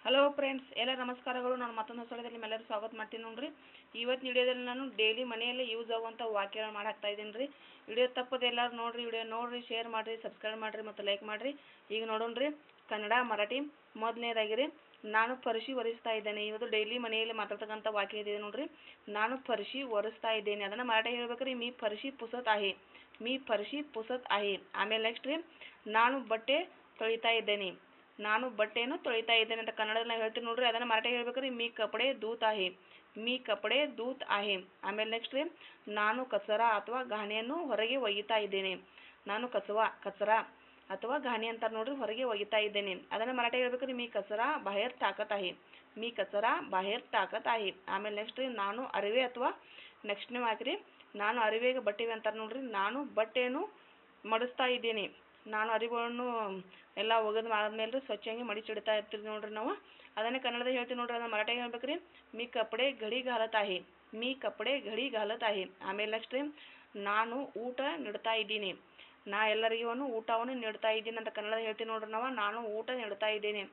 Hello friends, ಎಲ್ಲ ನಮಸ್ಕಾರಗಳು. ನಾನು ಮತ್ತೊಂದು ಸ್ಥಳದಲ್ಲಿ ನಿಮ್ಮೆಲ್ಲರೂ ಸ್ವಾಗತ ಮಾಡ್ತೀನಿ ನೋಡ್ರಿ. ಇವತ್ತು ವಿಡಿಯೋದಲ್ಲಿ ನಾನು ಡೈಲಿ ಮನೆಯಲ್ಲೇ ಯೂಸ್ ಆಗುವಂಥ ವಾಕ್ಯಗಳು ಮಾಡಾಕ್ತಾ ಇದ್ದೀನಿ ರೀ. ವಿಡಿಯೋ ತಪ್ಪದೆ ಎಲ್ಲರೂ ನೋಡ್ರಿ, ವಿಡಿಯೋ ನೋಡ್ರಿ, ಶೇರ್ ಮಾಡಿರಿ, ಸಬ್ಸ್ಕ್ರೈಬ್ ಮಾಡಿರಿ ಮತ್ತು ಲೈಕ್ ಮಾಡಿರಿ. ಈಗ ನೋಡೋಣ್ರಿ, ಕನ್ನಡ ಮರಾಠಿ. ಮೊದಲನೇದಾಗಿರಿ, ನಾನು ಫರ್ಶಿ ಒರೆಸ್ತಾ ಇದ್ದೇನೆ. ಇವತ್ತು ಡೈಲಿ ಮನೆಯಲ್ಲಿ ಮಾತಾಡ್ತಕ್ಕಂಥ ವಾಕ್ಯ ಇದೆ ನೋಡ್ರಿ. ನಾನು ಫರ್ಶಿ ಒರೆಸ್ತಾ ಇದ್ದೇನೆ. ಅದನ್ನು ಮರಾಠಿ ಹೇಳ್ಬೇಕ್ರಿ, ಮೀ ಫರ್ಶಿ ಪುಸತ್ आहे. ಮೀ ಫರ್ಶಿ ಪುಸತ್ आहे. ಆಮೇಲೆ ನೆಕ್ಸ್ಟ್ ರೀ, ನಾನು ಬಟ್ಟೆ ತೊಳಿತಾ ಇದ್ದೇನೆ. ನಾನು ಬಟ್ಟೆಯನ್ನು ತೊಳಿತಾ ಇದ್ದೇನೆ ಅಂತ ಕನ್ನಡದಲ್ಲಿ ನಾವು ಹೇಳ್ತೀವಿ ನೋಡ್ರಿ. ಅದನ್ನು ಮರಾಠಿ ಹೇಳ್ಬೇಕ್ರಿ, ಮೀ ಕಪಡೆ ಧೂತ್ आहे. ಮೀ ಕಪಡೆ ಧೂತ್ आहे. ಆಮೇಲೆ ನೆಕ್ಸ್ಟ್ ರೀ, ನಾನು ಕಸರ ಅಥವಾ ಘಾಣಿಯನ್ನು ಹೊರಗೆ ಒಗಿತಾ ಇದ್ದೇನೆ. ನಾನು ಕಚರ ಅಥವಾ ಘಾಣಿ ಅಂತಾರೆ ನೋಡ್ರಿ, ಹೊರಗೆ ಒಗಿತಾ ಇದ್ದೇನೆ. ಅದನ್ನು ಮರಾಠಿ ಹೇಳ್ಬೇಕ್ರಿ, ಮೀ ಕಚರ ಬಾहेರ್ टाकत आहे. ಮೀ ಕಚರ ಬಾहेರ್ टाकत आहे. ಆಮೇಲೆ ನೆಕ್ಸ್ಟ್ ರೀ, ನಾನು ಅರಿವೆ ಅಥವಾ ನೆಕ್ಸ್ಟ್ ನೀವು ಹಾಕಿರಿ, ನಾನು ಅರಿವೆಗೆ ಬಟ್ಟೆ ಅಂತಾರೆ ನೋಡ್ರಿ. ನಾನು ಬಟ್ಟೆಯನ್ನು ಮಡಿಸ್ತಾ ಇದ್ದೇನೆ. ನಾನು ಅರಿವುಗಳನ್ನು ಎಲ್ಲ ಒಗೆದು ಆದ್ಮೇಲೆ ಸ್ವಚ್ಛಂಗಿ ಮಡಿಚಿಡ್ತಾ ಇರ್ತೀವಿ ನೋಡ್ರಿ ನಾವು. ಅದನ್ನೇ ಕನ್ನಡದಾಗ ಹೇಳ್ತೀವಿ ನೋಡ್ರಿ. ಅದನ್ನು ಮರಾಠಿ ಹೇಳ್ಬೇಕ್ರಿ, ಮೀ ಕಪಡೆ घडी घालत आहे. ಮೀ ಕಪಡೆ घडी घालत आहे. ಆಮೇಲೆ ನೆಕ್ಸ್ಟ್ ರೀ, ನಾನು ಊಟ ನೀಡ್ತಾ ಇದ್ದೀನಿ. ನಾ ಎಲ್ಲರಿಗೂ ಊಟವನ್ನು ನೀಡ್ತಾ ಇದ್ದೀನಿ ಅಂತ ಕನ್ನಡದಾಗ ಹೇಳ್ತೀವಿ ನೋಡ್ರಿ ನಾವು. ನಾನು ಊಟ ನೀಡ್ತಾ ಇದ್ದೇನೆ.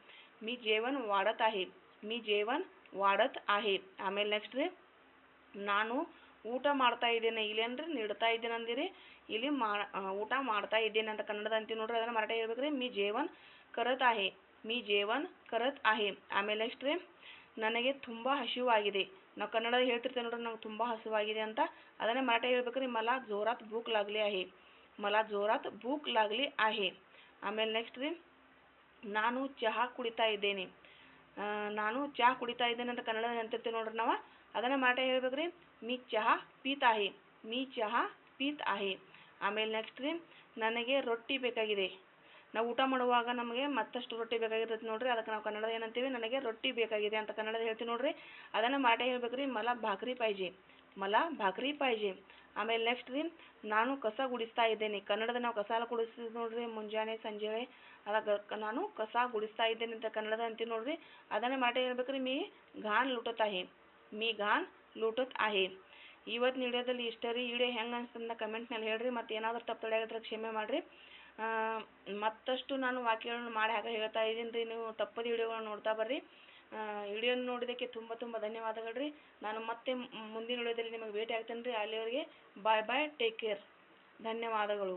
ಮೀ ಜೇವನ್ ವಾಡತ್ आहे. ಮೀ ಜೇವನ್ ವಾಡತ್ आहे. ಆಮೇಲೆ ನೆಕ್ಸ್ಟ್ ರೀ, ನಾನು ಊಟ ಮಾಡ್ತಾ ಇದ್ದೇನೆ. ಇಲ್ಲೇನ್ರಿ ನೀಡ್ತಾ ಇದ್ದೇನೆ ಅಂದಿರಿ, ಇಲ್ಲಿ ಊಟ ಮಾಡ್ತಾ ಇದ್ದೇನೆ ಅಂತ ಕನ್ನಡದ ಅಂತೀವಿ ನೋಡ್ರಿ. ಅದನ್ನು ಮರಾಠಿ ಹೇಳ್ಬೇಕ್ರಿ, ಮೀ ಜೇವನ್ करत आहे. ಮೀ ಜೇವನ್ करत आहे. ಆಮೇಲೆ ನೆಕ್ಸ್ಟ್ ರೀ, ನನಗೆ ತುಂಬ ಹಸಿವಾಗಿದೆ. ನಾವು ಕನ್ನಡದಲ್ಲಿ ಹೇಳ್ತಿರ್ತೇವೆ ನೋಡ್ರಿ, ನಂಗೆ ತುಂಬ ಹಸಿವಾಗಿದೆ ಅಂತ. ಅದನ್ನೇ ಮರಾಠಿ ಹೇಳ್ಬೇಕ್ರಿ, मला जोरात भूक लागली आहे. मला जोरात भूक लागली आहे. ಆಮೇಲೆ ನೆಕ್ಸ್ಟ್ ರೀ, ನಾನು ಚಹಾ ಕುಡಿತಾ ಇದ್ದೇನೆ. ನಾನು ಚಹಾ ಕುಡಿತಾ ಇದ್ದೇನೆ ಅಂತ ಕನ್ನಡದಲ್ಲಿ ಅಂತಿರ್ತೀವಿ ನೋಡ್ರಿ ನಾವು. ಅದನ್ನು ಮರಾಠಿ ಹೇಳ್ಬೇಕ್ರಿ, ಮೀ ಚಹಾ ಪೀತ್ आहे. ಮೀ ಚಹಾ ಪೀತ್ आहे. ಆಮೇಲೆ ನೆಕ್ಸ್ಟ್ ರೀ, ನನಗೆ ರೊಟ್ಟಿ ಬೇಕಾಗಿದೆ. ನಾವು ಊಟ ಮಾಡುವಾಗ ನಮಗೆ ಮತ್ತಷ್ಟು ರೊಟ್ಟಿ ಬೇಕಾಗಿರ್ತೈತೆ ನೋಡ್ರಿ. ಅದಕ್ಕೆ ನಾವು ಕನ್ನಡದ ಏನಂತೀವಿ, ನನಗೆ ರೊಟ್ಟಿ ಬೇಕಾಗಿದೆ ಅಂತ ಕನ್ನಡದ ಹೇಳ್ತೀವಿ ನೋಡ್ರಿ. ಅದನ್ನು ಮರಾಠಿ ಹೇಳ್ಬೇಕ್ರಿ, मला भाकरी पाहिजे. मला भाकरी पाहिजे. ಆಮೇಲೆ ನೆಕ್ಸ್ಟ್ ರೀ, ನಾನು ಕಸ ಗುಡಿಸ್ತಾ ಇದ್ದೇನೆ. ಕನ್ನಡದ ನಾವು ಕಸ ಎಲ್ಲ ಗುಡಿಸ್ತೀವಿ ನೋಡ್ರಿ, ಮುಂಜಾನೆ ಸಂಜೆ. ನಾನು ಕಸ ಗುಡಿಸ್ತಾ ಇದ್ದೇನೆ ಅಂತ ಕನ್ನಡದ ಅಂತೀವಿ ನೋಡ್ರಿ. ಅದನ್ನು ಮರಾಠಿ ಹೇಳ್ಬೇಕ್ರಿ, मी घाण लुटत आहे. मी घाण लुटत आहे. ಇವತ್ತಿನ ವಿಡಿಯೋದಲ್ಲಿ ಇಷ್ಟ ರೀ. ವಿಡಿಯೋ ಹೆಂಗೆ ಅನ್ಸ್ತಂತ ಕಮೆಂಟ್ನಲ್ಲಿ ಹೇಳ್ರಿ. ಮತ್ತು ಏನಾದರೂ ತಪ್ಪು ತಿಳಿಯಾಗಿದ್ರೆ ಕ್ಷಮೆ ಮಾಡಿರಿ. ಮತ್ತಷ್ಟು ನಾನು ವಾಕ್ಯಗಳನ್ನು ಮಾಡಿ ಹಾಗೆ ಹೇಳ್ತಾ ಇದ್ದೀನಿ ರೀ. ನೀವು ತಪ್ಪದ ವಿಡಿಯೋಗಳನ್ನ ನೋಡ್ತಾ ಬರ್ರಿ. ವಿಡಿಯೋನ ನೋಡಿದ್ದಕ್ಕೆ ತುಂಬ ತುಂಬ ಧನ್ಯವಾದಗಳು ರೀ. ನಾನು ಮತ್ತೆ ಮುಂದಿನ ವಿಡಿಯೋದಲ್ಲಿ ನಿಮಗೆ ಭೇಟಿ ಆಗ್ತೇನೆ ರೀ. ಅಲ್ಲಿವರೆಗೆ ಬಾಯ್ ಬಾಯ್, ಟೇಕ್ ಕೇರ್. ಧನ್ಯವಾದಗಳು.